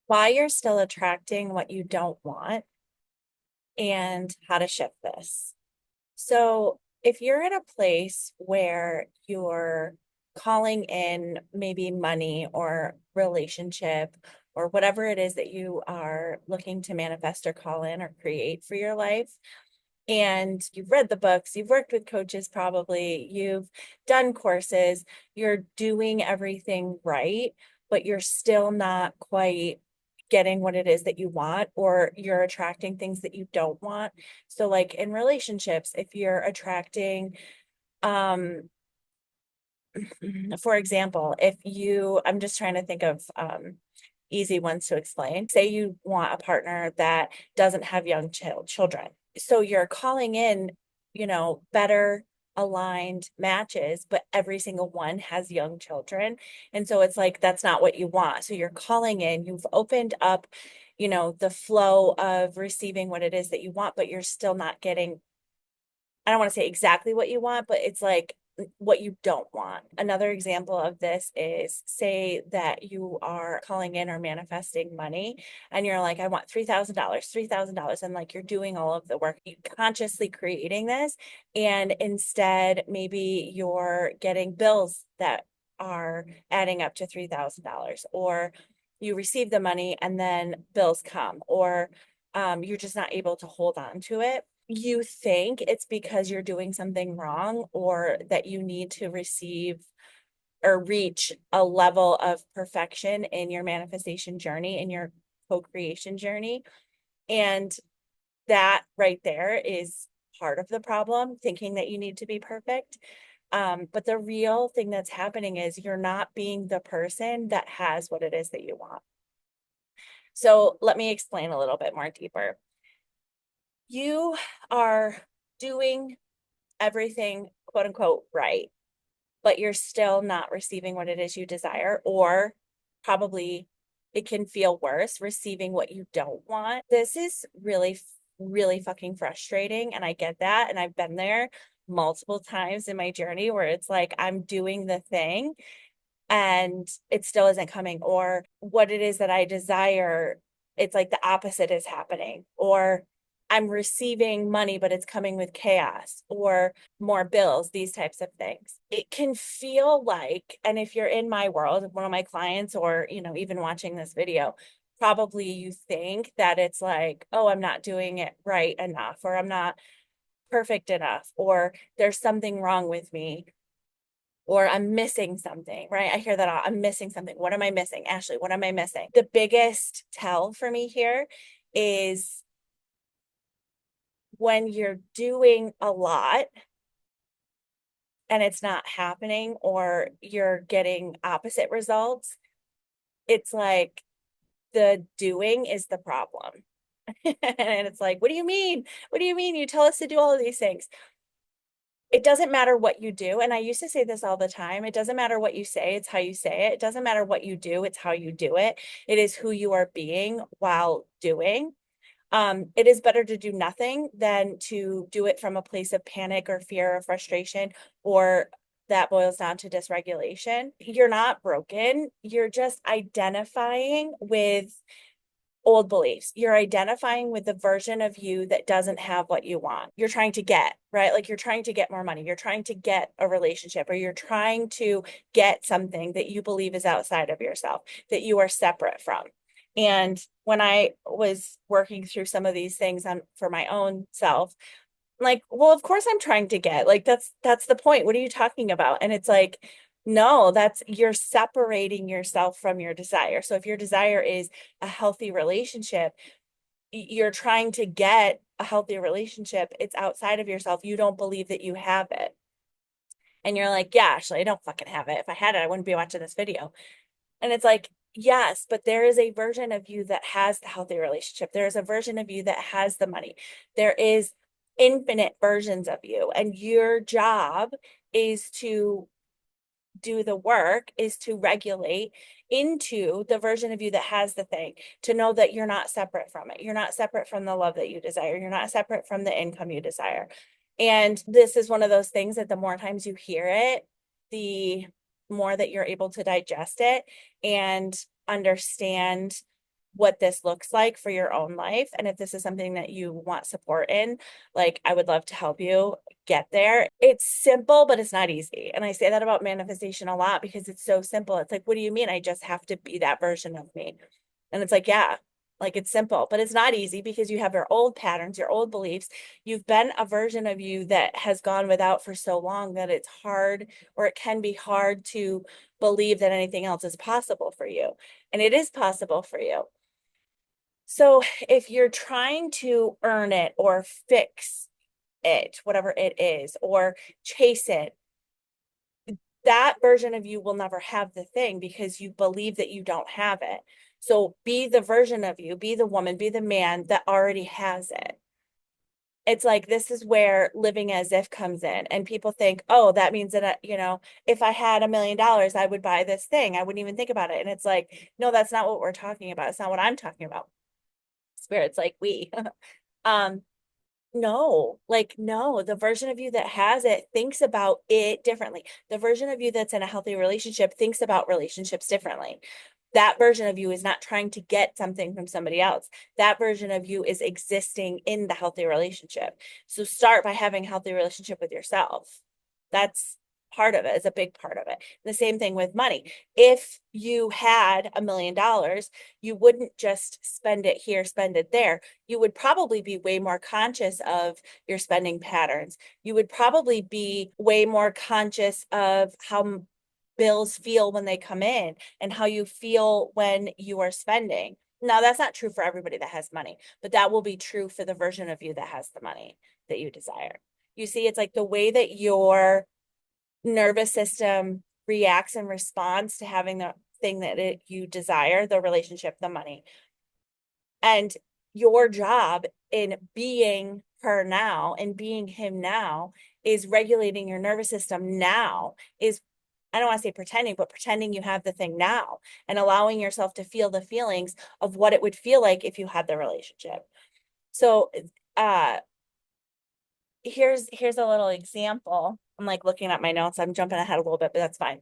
why you're still attracting what you don't want, and how to shift this. So, if you're in a place where you're calling in maybe money or relationship or whatever it is that you are looking to manifest or call in or create for your life, and you've read the books, you've worked with coaches, probably, you've done courses, you're doing everything right, but you're still not quite getting what it is that you want, or you're attracting things that you don't want. So, like in relationships, if you're attracting, um, for example, if you, I'm just trying to think of easy ones to explain. Say you want a partner that doesn't have young children. So you're calling in, better aligned matches, but every single one has young children. And so it's like that's not what you want. So you're calling in, you've opened up, the flow of receiving what it is that you want, but you're still not getting, I don't want to say exactly what you want, but it's like what you don't want. Another example of this is, say that you are calling in or manifesting money and you're like, I want $3,000, $3,000. And like you're doing all of the work, you consciously creating this. And instead, maybe you're getting bills that are adding up to $3,000, or you receive the money and then bills come, or you're just not able to hold on to it. You think it's because you're doing something wrong, or that you need to receive or reach a level of perfection in your manifestation journey, in your co-creation journey. And that right there is part of the problem, thinking that you need to be perfect. But the real thing that's happening is you're not being the person that has what it is that you want. So let me explain a little bit more deeper. You are doing everything quote unquote right, but you're still not receiving what it is you desire, or probably it can feel worse, receiving what you don't want. This is really, really fucking frustrating. And I get that. And I've been there multiple times in my journey where it's like I'm doing the thing and it still isn't coming, or what it is that I desire, it's like the opposite is happening, or I'm receiving money, but it's coming with chaos or more bills, these types of things. It can feel like, and if you're in my world, one of my clients, or, even watching this video, probably you think that it's like, oh, I'm not doing it right enough, or I'm not perfect enough, or there's something wrong with me, or I'm missing something, right? I hear that all. I'm missing something. What am I missing? Ashley, what am I missing? The biggest tell for me here is when you're doing a lot and it's not happening, or you're getting opposite results. It's like the doing is the problem. And it's like, what do you mean? What do you mean? You tell us to do all of these things. It doesn't matter what you do, and I used to say this all the time, it doesn't matter what you say, it's how you say it. It doesn't matter what you do, it's how you do it. It is who you are being while doing. It is better to do nothing than to do it from a place of panic or fear or frustration, or that boils down to dysregulation. You're not broken, you're just identifying with old beliefs. You're identifying with the version of you that doesn't have what you want. You're trying to get, right? Like you're trying to get more money. You're trying to get a relationship, or you're trying to get something that you believe is outside of yourself, that you are separate from. And when I was working through some of these things for my own self, like, well, of course I'm trying to get, like, that's the point. What are you talking about? And it's like, no, that's, you're separating yourself from your desire. So if your desire is a healthy relationship, you're trying to get a healthy relationship. It's outside of yourself. You don't believe that you have it. And you're like, yeah, actually, I don't fucking have it. If I had it, I wouldn't be watching this video. And it's like, yes, but there is a version of you that has the healthy relationship. There is a version of you that has the money. There is infinite versions of you. And your job is to do the work, is to regulate into the version of you that has the thing, to know that you're not separate from it. You're not separate from the love that you desire. You're not separate from the income you desire. And this is one of those things that the more times you hear it, the more that you're able to digest it and understand what this looks like for your own life. And if this is something that you want support in, like I would love to help you get there. It's simple, but it's not easy. And I say that about manifestation a lot because it's so simple. It's like, what do you mean? I just have to be that version of me. And it's like, yeah, like it's simple, but it's not easy because you have your old patterns, your old beliefs. You've been a version of you that has gone without for so long that it's hard, or it can be hard to believe that anything else is possible for you. And it is possible for you. So if you're trying to earn it or fix it, whatever it is, or chase it, that version of you will never have the thing because you believe that you don't have it. So be the version of you, be the woman, be the man that already has it. It's like, this is where living as if comes in, and people think, oh, that means that, if I had $1 million, I would buy this thing. I wouldn't even think about it. And it's like, no, that's not what we're talking about. It's not what I'm talking about. Spirits like we, um, no, like, no, the version of you that has it thinks about it differently. The version of you that's in a healthy relationship thinks about relationships differently. That version of you is not trying to get something from somebody else. That version of you is existing in the healthy relationship. So start by having a healthy relationship with yourself. That's part of it. It's a big part of it. The same thing with money. If you had $1 million, you wouldn't just spend it here, spend it there. You would probably be way more conscious of your spending patterns. You would probably be way more conscious of how bills feel when they come in and how you feel when you are spending. Now, that's not true for everybody that has money, but that will be true for the version of you that has the money that you desire. You see, it's like the way that your nervous system reacts and responds to having the thing that you desire, the relationship, the money. And your job in being her now and being him now is regulating your nervous system now, is, I don't want to say pretending, but pretending you have the thing now and allowing yourself to feel the feelings of what it would feel like if you had the relationship. So uh here's a little example. I'm like looking at my notes. I'm jumping ahead a little bit, but that's fine.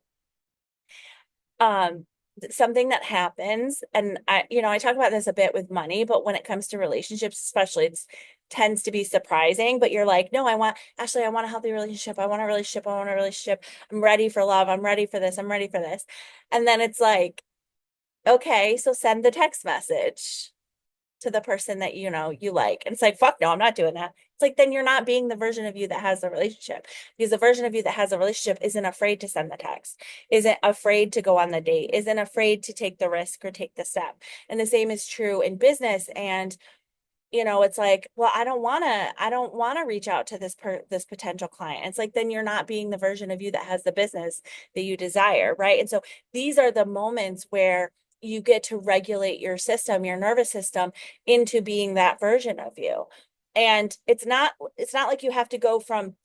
Um Something that happens, and I talk about this a bit with money, but when it comes to relationships especially, it's tends to be surprising. But you're like, no, I want a healthy relationship, I want a relationship, I want a relationship, I'm ready for love, I'm ready for this, I'm ready for this. And then it's like, okay, so send the text message to the person that you like. And it's like, fuck no, I'm not doing that. It's like, then you're not being the version of you that has the relationship, because the version of you that has a relationship isn't afraid to send the text, isn't afraid to go on the date, isn't afraid to take the risk or take the step. And the same is true in business. And it's like, well, I don't want to reach out to this potential client. It's like, then you're not being the version of you that has the business that you desire, right? And so these are the moments where you get to regulate your system, your nervous system, into being that version of you. And it's not like you have to go from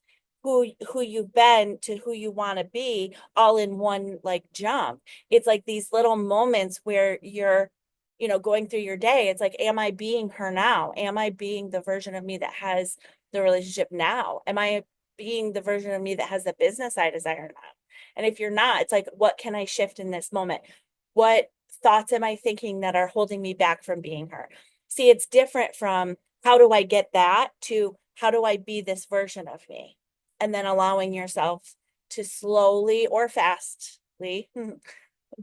who you've been to who you want to be all in one like jump. It's like these little moments where you're going through your day. It's like, am I being her now? Am I being the version of me that has the relationship now? Am I being the version of me that has the business I desire now? And if you're not, it's like, what can I shift in this moment? What thoughts am I thinking that are holding me back from being her? See, it's different from how do I get that to how do I be this version of me? And then allowing yourself to slowly or fastly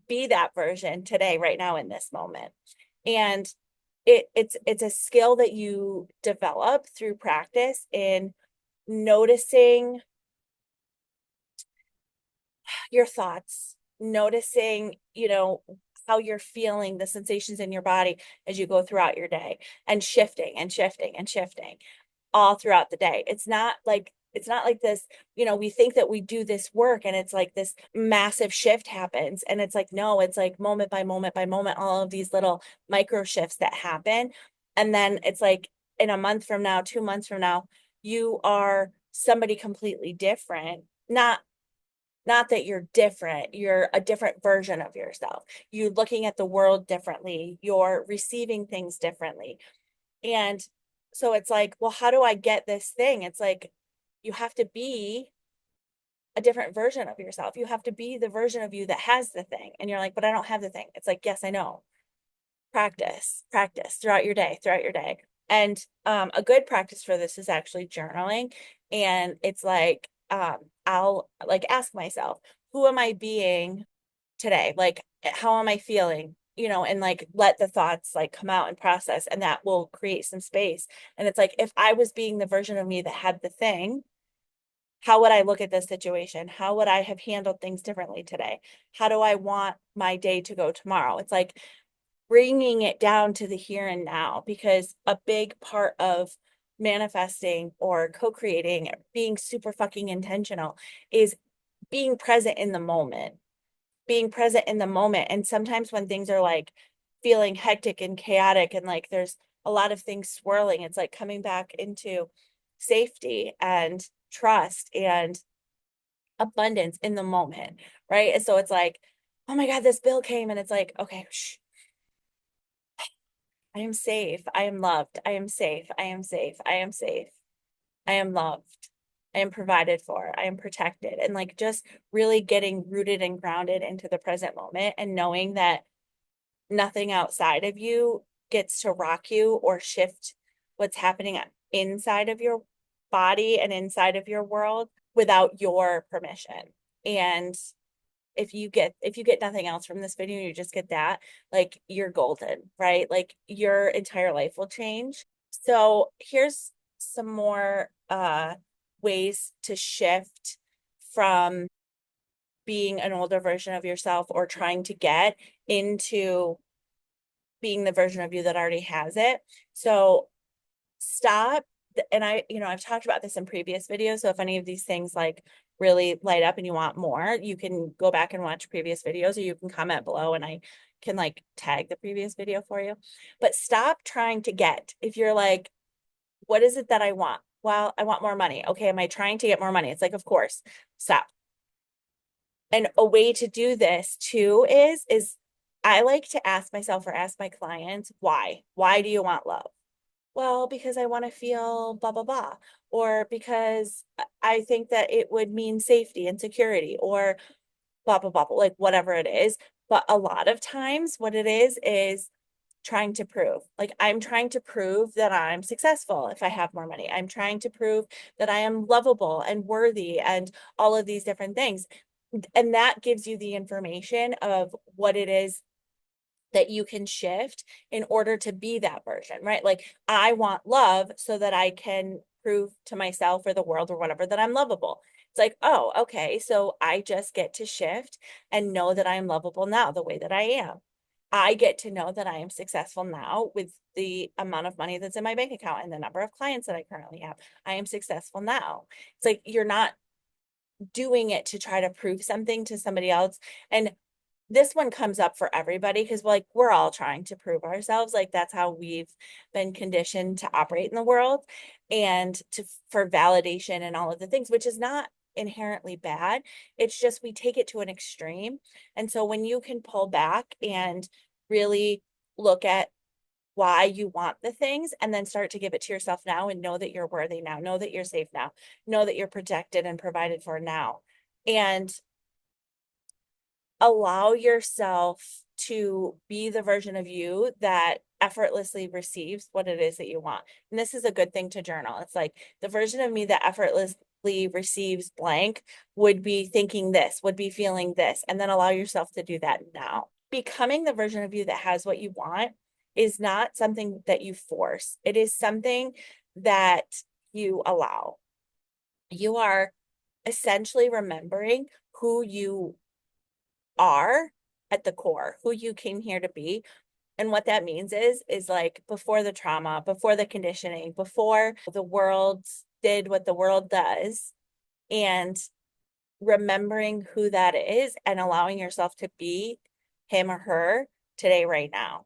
be that version today, right now, in this moment. And it's a skill that you develop through practice in noticing your thoughts, noticing, how you're feeling, the sensations in your body as you go throughout your day, and shifting and shifting and shifting all throughout the day. It's not like this, we think that we do this work and it's like this massive shift happens. And it's like, no, it's like moment by moment by moment, all of these little micro shifts that happen. And then it's like in a month from now, 2 months from now, you are somebody completely different. Not that you're different, you're a different version of yourself. You're looking at the world differently, you're receiving things differently. And so it's like, well, how do I get this thing? It's like, you have to be a different version of yourself. You have to be the version of you that has the thing. And you're like, but I don't have the thing. It's like, yes, I know. practice throughout your day. And a good practice for this is actually journaling. And it's like, I'll like ask myself, who am I being today? Like, how am I feeling? You know, and like let the thoughts like come out and process, and that will create some space. And it's like, if I was being the version of me that had the thing, how would I look at this situation? How would I have handled things differently today? How do I want my day to go tomorrow? It's like bringing it down to the here and now, because a big part of manifesting or co-creating, being super fucking intentional, is being present in the moment, being present in the moment. And sometimes when things are like feeling hectic and chaotic and like there's a lot of things swirling, it's like coming back into safety and trust and abundance in the moment, right? And so it's like, oh my God, this bill came, and it's like, okay, shh, I am safe. I am loved. I am safe. I am safe. I am safe. I am loved. I am provided for. I am protected. And like just really getting rooted and grounded into the present moment, and knowing that nothing outside of you gets to rock you or shift what's happening inside of your body and inside of your world without your permission. And if you get nothing else from this video, you just get that, like you're golden, right? Like your entire life will change. So here's some more ways to shift from being an older version of yourself or trying to get into being the version of you that already has it. So stop. And I've talked about this in previous videos. So if any of these things like really light up and you want more, you can go back and watch previous videos, or you can comment below and I can like tag the previous video for you. But stop trying to get. If you're like, what is it that I want? Well, I want more money. Okay, am I trying to get more money? It's like, of course, stop. And a way to do this too is I like to ask myself or ask my clients, why? Why do you want love? Well, because I want to feel blah, blah, blah. Or because I think that it would mean safety and security, or blah, blah, blah, like whatever it is. But a lot of times what it is trying to prove. Like, I'm trying to prove that I'm successful if I have more money. I'm trying to prove that I am lovable and worthy and all of these different things. And that gives you the information of what it is that you can shift in order to be that version, right? Like, I want love so that I can prove to myself or the world or whatever that I'm lovable. It's like, oh, okay, so I just get to shift and know that I am lovable now the way that I am. I get to know that I am successful now with the amount of money that's in my bank account and the number of clients that I currently have. I am successful now. It's like you're not doing it to try to prove something to somebody else. And this one comes up for everybody because like we're all trying to prove ourselves. Like that's how we've been conditioned to operate in the world, and for validation and all of the things, which is not inherently bad. It's just we take it to an extreme. And so when you can pull back and really look at why you want the things, and then start to give it to yourself now, and know that you're worthy now, know that you're safe now, know that you're protected and provided for now, and allow yourself to be the version of you that effortlessly receives what it is that you want. And this is a good thing to journal. It's like, the version of me that effortlessly receives blank would be thinking this, would be feeling this, and then allow yourself to do that now. Becoming the version of you that has what you want is not something that you force. It is something that you allow. You are essentially remembering who you are at the core, who you came here to be. And what that means is like, before the trauma, before the conditioning, before the world did what the world does, and remembering who that is and allowing yourself to be him or her today, right now.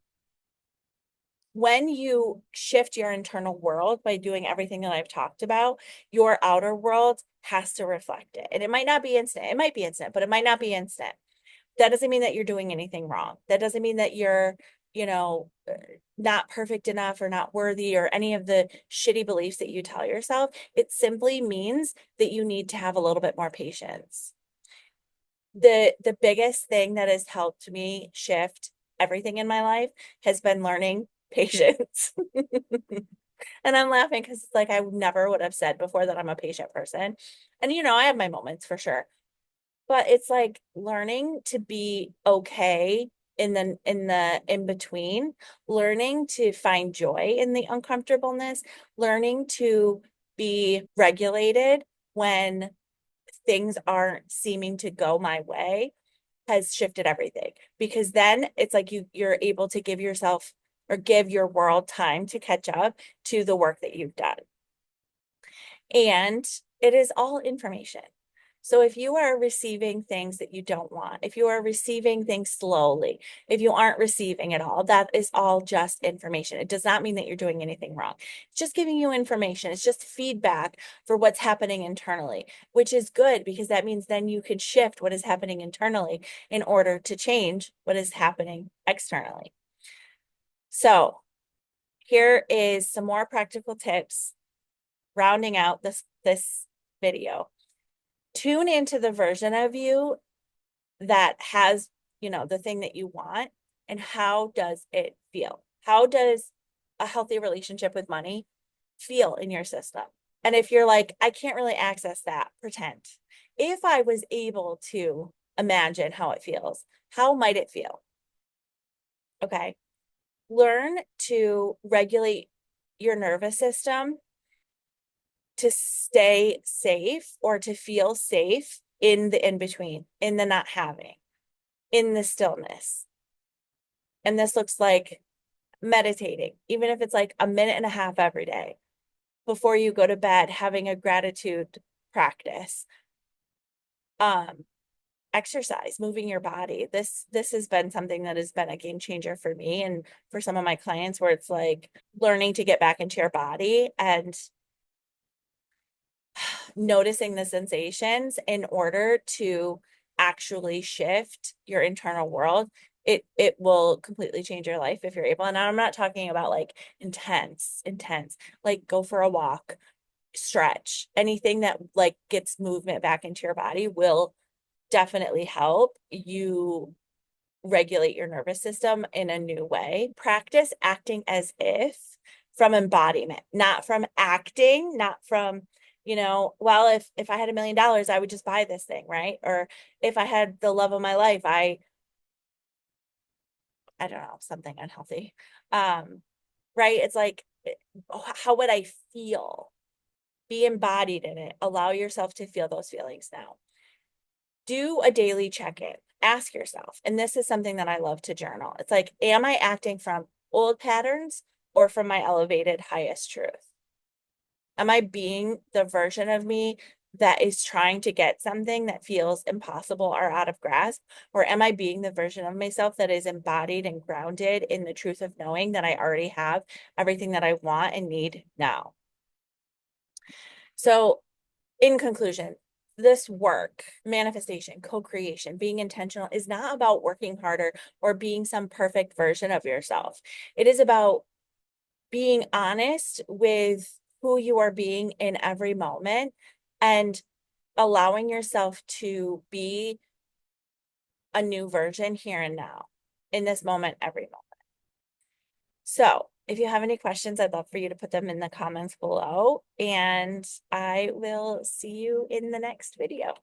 When you shift your internal world by doing everything that I've talked about, your outer world has to reflect it. And it might not be instant. It might be instant, but it might not be instant. That doesn't mean that you're doing anything wrong. That doesn't mean that you're, not perfect enough or not worthy or any of the shitty beliefs that you tell yourself. It simply means that you need to have a little bit more patience. The biggest thing that has helped me shift everything in my life has been learning patience. And I'm laughing because it's like I never would have said before that I'm a patient person. And I have my moments for sure. But it's like learning to be okay in the in between, learning to find joy in the uncomfortableness, learning to be regulated when things aren't seeming to go my way has shifted everything. Because then it's like you're able to give yourself or give your world time to catch up to the work that you've done. And it is all information. So if you are receiving things that you don't want, if you are receiving things slowly, if you aren't receiving it all, that is all just information. It does not mean that you're doing anything wrong. It's just giving you information. It's just feedback for what's happening internally, which is good because that means then you can shift what is happening internally in order to change what is happening externally. So here is some more practical tips rounding out this video. Tune into the version of you that has, the thing that you want, and how does it feel? How does a healthy relationship with money feel in your system? And if you're like, I can't really access that, pretend. If I was able to imagine how it feels, how might it feel? Okay. Learn to regulate your nervous system to stay safe or to feel safe in the in between, in the not having, in the stillness. And this looks like meditating, even if it's like a minute and a half every day before you go to bed, having a gratitude practice. Exercise, moving your body. This has been something that has been a game changer for me and for some of my clients, where it's like learning to get back into your body and noticing the sensations in order to actually shift your internal world. It will completely change your life if you're able. And I'm not talking about like intense, like go for a walk, stretch, anything that like gets movement back into your body will definitely help you regulate your nervous system in a new way. Practice acting as if, from embodiment, not from acting, not from, well, if I had $1 million, I would just buy this thing, right? Or if I had the love of my life, I don't know, something unhealthy. Right? It's like, how would I feel? Be embodied in it. Allow yourself to feel those feelings now. Do a daily check-in. Ask yourself, and this is something that I love to journal. It's like, am I acting from old patterns or from my elevated highest truth? Am I being the version of me that is trying to get something that feels impossible or out of grasp? Or am I being the version of myself that is embodied and grounded in the truth of knowing that I already have everything that I want and need now? So, in conclusion, this work, manifestation, co-creation, being intentional is not about working harder or being some perfect version of yourself. It is about being honest with who you are being in every moment and allowing yourself to be a new version here and now, in this moment, every moment. So if you have any questions, I'd love for you to put them in the comments below, and I will see you in the next video.